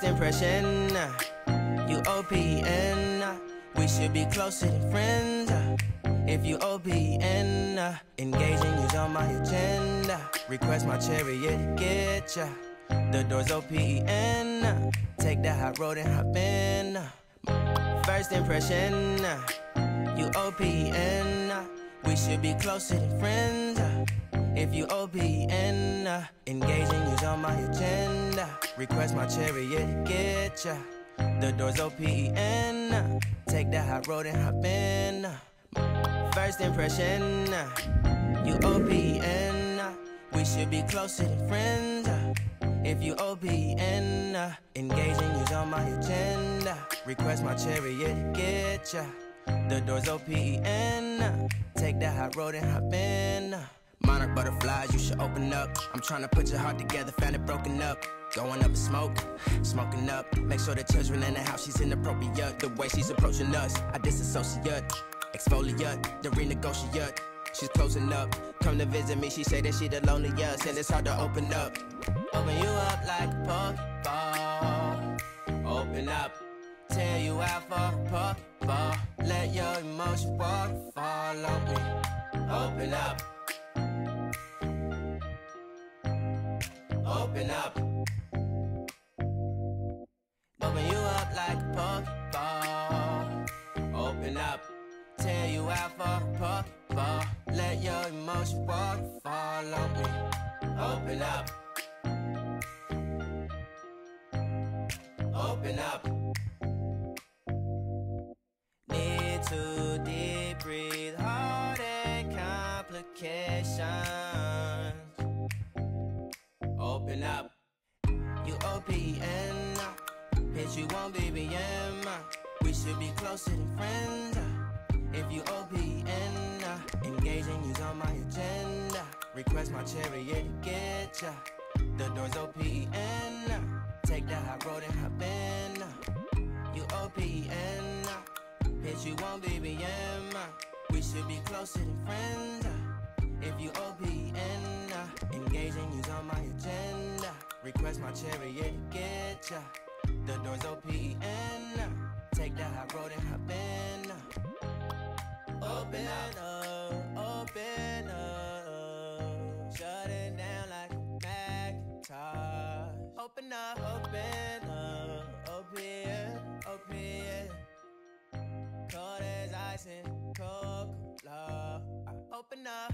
First impression, you OPN. We should be closer than friends. If you OPN, engaging you's on my agenda. Request my chariot to get ya. The door's OPN. Take the hot road and hop in. First impression, you OPN. We should be closer than friends. If you OPN, engaging you's on my agenda. Request my chariot to get ya. The door's OPN. Take the hot road and hop in. First impression, you OPN. We should be closer than friends. If you OPN, engaging you's on my agenda. Request my chariot to get ya. The door's OPN. Take the hot road and hop in. Monarch butterflies, you should open up. I'm trying to put your heart together, found it broken up. Going up in smoke, smoking up. Make sure the children in the house, she's inappropriate. The way she's approaching us, I disassociate. Exfoliate, the renegotiate. She's closing up. Come to visit me, she say that she the loneliest, and it's hard to open up. Open you up like a Pokeball. Open up, tear you out for a Pokeball. Let your emotions waterfall on me. Open up. Open up. Open you up like a Pokeball. Open up. Tear you out for a Pokeball. Let your emotions waterfall on me. Open up. Open up. Need to deep breathe, heart and complications. Open up. You OPN. Bitch, you won't BBM. We should be closer than friends. If you OPN, engaging you's on my agenda. Request my chariot to get ya. The door's OPN. Take the hot road and hop in. You OPN. Bitch, you won't BBM. We should be closer than friends. If you OPN, engaging you's on my agenda. Request my chariot to get ya. The door's OPN. Take the hot road and hop in. Open up, open up. Shut it down like a Macintosh. Open up, open, open. Cold as ice and Coca-Cola. Open up.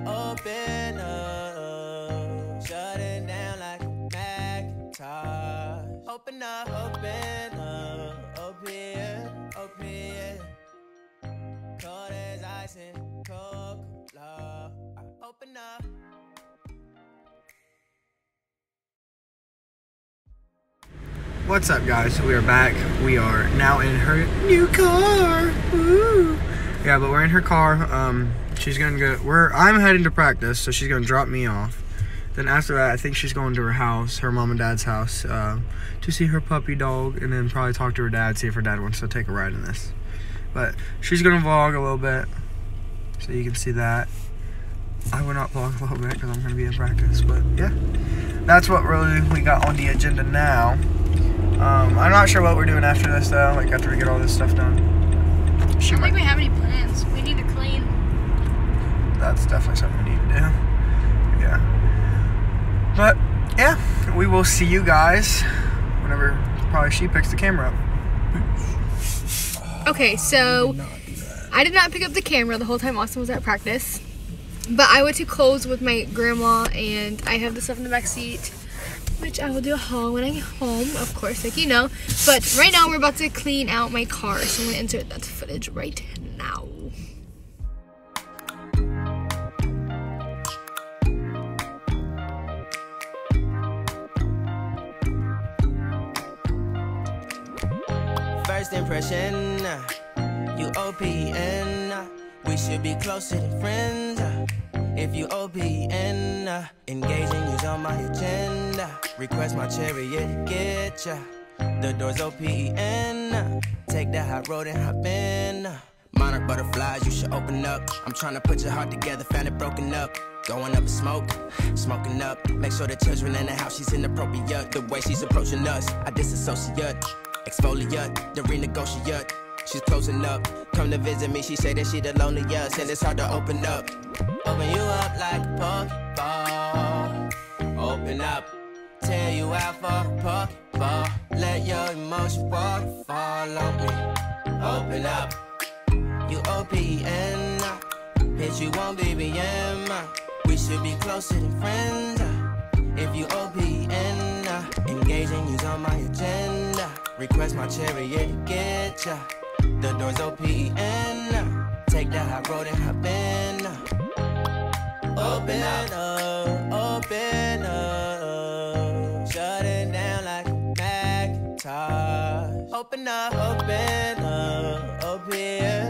Open up, shut it down like a Macintosh. Open up, open. Cold as ice and Coca-Cola. Open up. What's up, guys? We are back. We are now in her new car. Woo. Yeah, but we're in her car. She's gonna go. I'm heading to practice, so she's gonna drop me off. Then after that, I think she's going to her house, her mom and dad's house, to see her puppy dog, and then probably talk to her dad, see if her dad wants to take a ride in this. But she's gonna vlog a little bit, so you can see that. I will not vlog a little bit because I'm gonna be in practice. But yeah, that's what really we got on the agenda now. I'm not sure what we're doing after this though. Like after we get all this stuff done. I don't think we have any plans. We need to clean. That's definitely something we need to do. Yeah. But yeah, we will see you guys whenever probably she picks the camera up. Okay, so I did not pick up the camera the whole time Austin was at practice. But I went to Kohl's with my grandma, and I have the stuff in the back seat, which I will do a haul when I get home, of course, like you know. But right now we're about to clean out my car, so I'm gonna insert that footage right now. First impression, you OPN. We should be closer than friends. If you OPN, engaging you's on my agenda. Request my chariot to get ya. The door's OPN. Take that hot road and hop in. Monarch butterflies, you should open up. I'm trying to put your heart together, found it broken up. Going up in smoke, smoking up. Make sure the children in the house, she's inappropriate. The way she's approaching us, I disassociate. Exfoliate, the renegotiate. She's closing up. Come to visit me, she say that she the loneliest, and it's hard to open up. Open you up like a Pokeball. Open up, tear you out for a Pokeball. Let your emotion waterfall on me. Open up, you OPN. Bitch, you won't BBM. We should be closer than friends. If you OPN, engaging you's on my agenda. Request my chariot to get ya. The door's OPN. Take that hot road and hop in. Open up, open up. Shut it down like a Macintosh. Open up, open, open.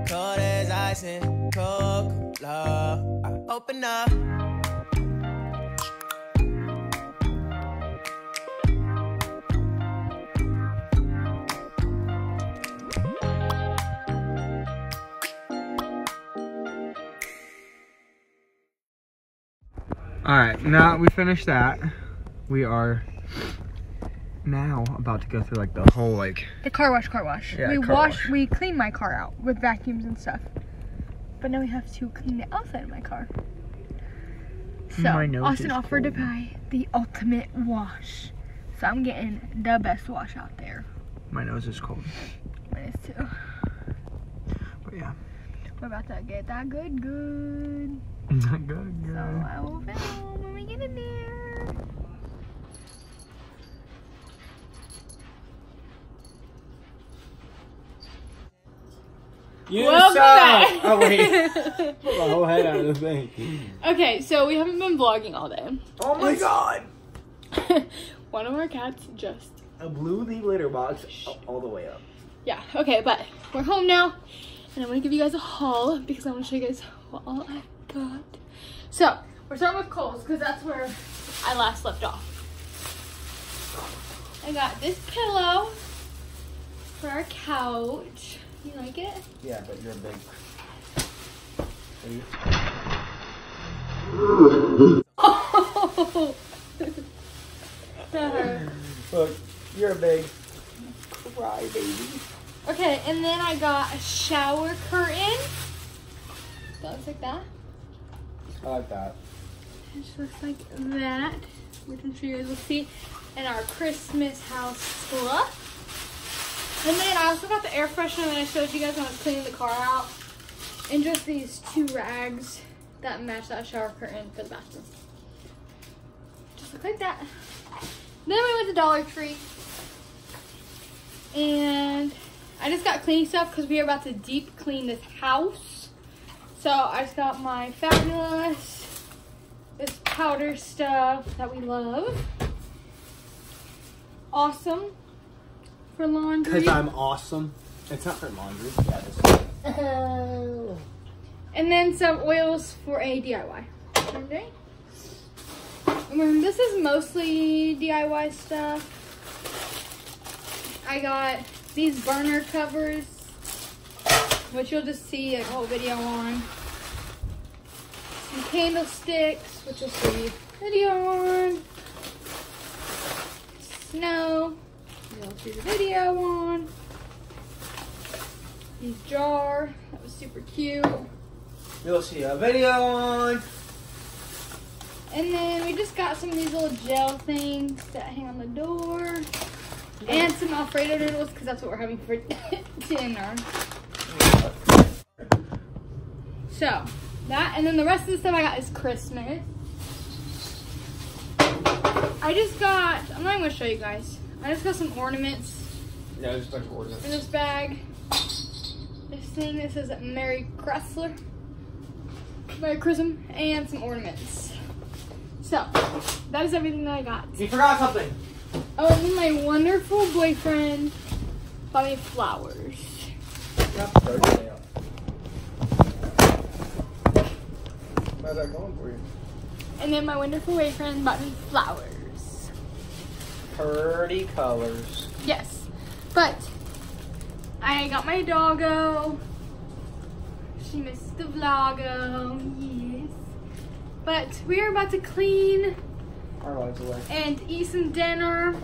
Cold as ice and Coca-Cola. Open up. Alright, now we finished that. We are now about to go through like the whole like The car wash. Yeah, wash. We cleaned my car out with vacuums and stuff. But now we have to clean the outside of my car. So Austin offered to buy the ultimate wash. So I'm getting the best wash out there. My nose is cold. Mine is too. But yeah. We're about to get that good. Good. So I will film when we get in there. Welcome back. Oh wait. Pull the whole head out of the thing. Okay, so we haven't been vlogging all day. Oh my god. One of our cats just blew the litter box all the way up. Yeah, okay, but we're home now. And I'm gonna give you guys a haul because I want to show you guys what all I got. So, we're starting with Kohl's because that's where I last left off. I got this pillow for our couch. You like it? Yeah, but you're big. Oh! That hurt. Look, you're a big cry baby. Okay, and then I got a shower curtain. That looks like that. I like that. It just looks like that, which I'm sure you guys will see. And our Christmas house stuff. And then I also got the air freshener that I showed you guys when I was cleaning the car out. And just these 2 rags that match that shower curtain for the bathroom. Just look like that. Then we went to Dollar Tree. And I just got cleaning stuff because we are about to deep clean this house. So I just got my Fabulous, this powder stuff that we love. Awesome for laundry. Because I'm awesome. It's not for laundry. Yeah, it is. And then some oils for a DIY. Okay. This is mostly DIY stuff. I got these burner covers, which you'll just see a whole video on. Some candlesticks, which you'll see a video on. Snow, you'll see the video on. These jar, that was super cute. You'll see a video on. And then we just got some of these little gel things that hang on the door. And some Alfredo noodles, because that's what we're having for dinner. So, that, and then the rest of the stuff I got is Christmas. I just got, I'm not even going to show you guys. I just got some ornaments. Yeah, just like ornaments. In this bag. This thing that says Merry Chrysler. Merry Christmas. And some ornaments. So, that is everything that I got. You forgot something. Oh, and then my wonderful boyfriend bought me flowers. How's that going for you? And then my wonderful boyfriend bought me flowers. Pretty colors. Yes. But I got my doggo. She missed the vloggo. Yes. But we are about to clean Our lives away. and eat some dinner.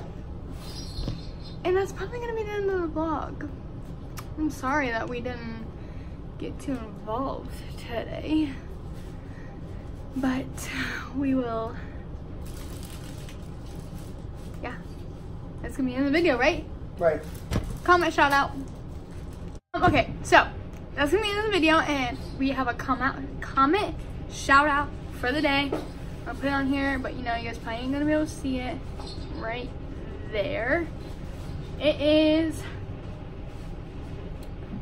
And that's probably going to be the end of the vlog. I'm sorry that we didn't get too involved today. But we will, yeah, that's gonna be in the video, right? Right. Comment shout out. Okay, so that's gonna be in the video, and we have a comment shout out for the day. I'll put it on here, but you know, you guys probably ain't gonna be able to see it right there. It is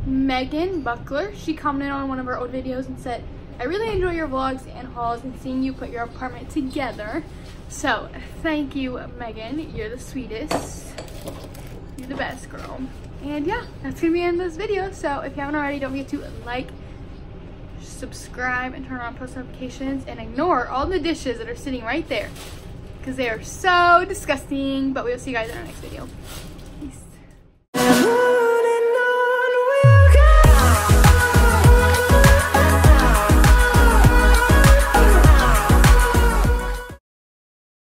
Megan Buckler. She commented on one of our old videos and said, I really enjoy your vlogs and hauls and seeing you put your apartment together. So, thank you, Megan. You're the sweetest. You're the best, girl. And yeah, that's gonna be the end of this video. So, if you haven't already, don't forget to like, subscribe, and turn on post notifications, and ignore all the dishes that are sitting right there, because they are so disgusting. But we'll see you guys in our next video.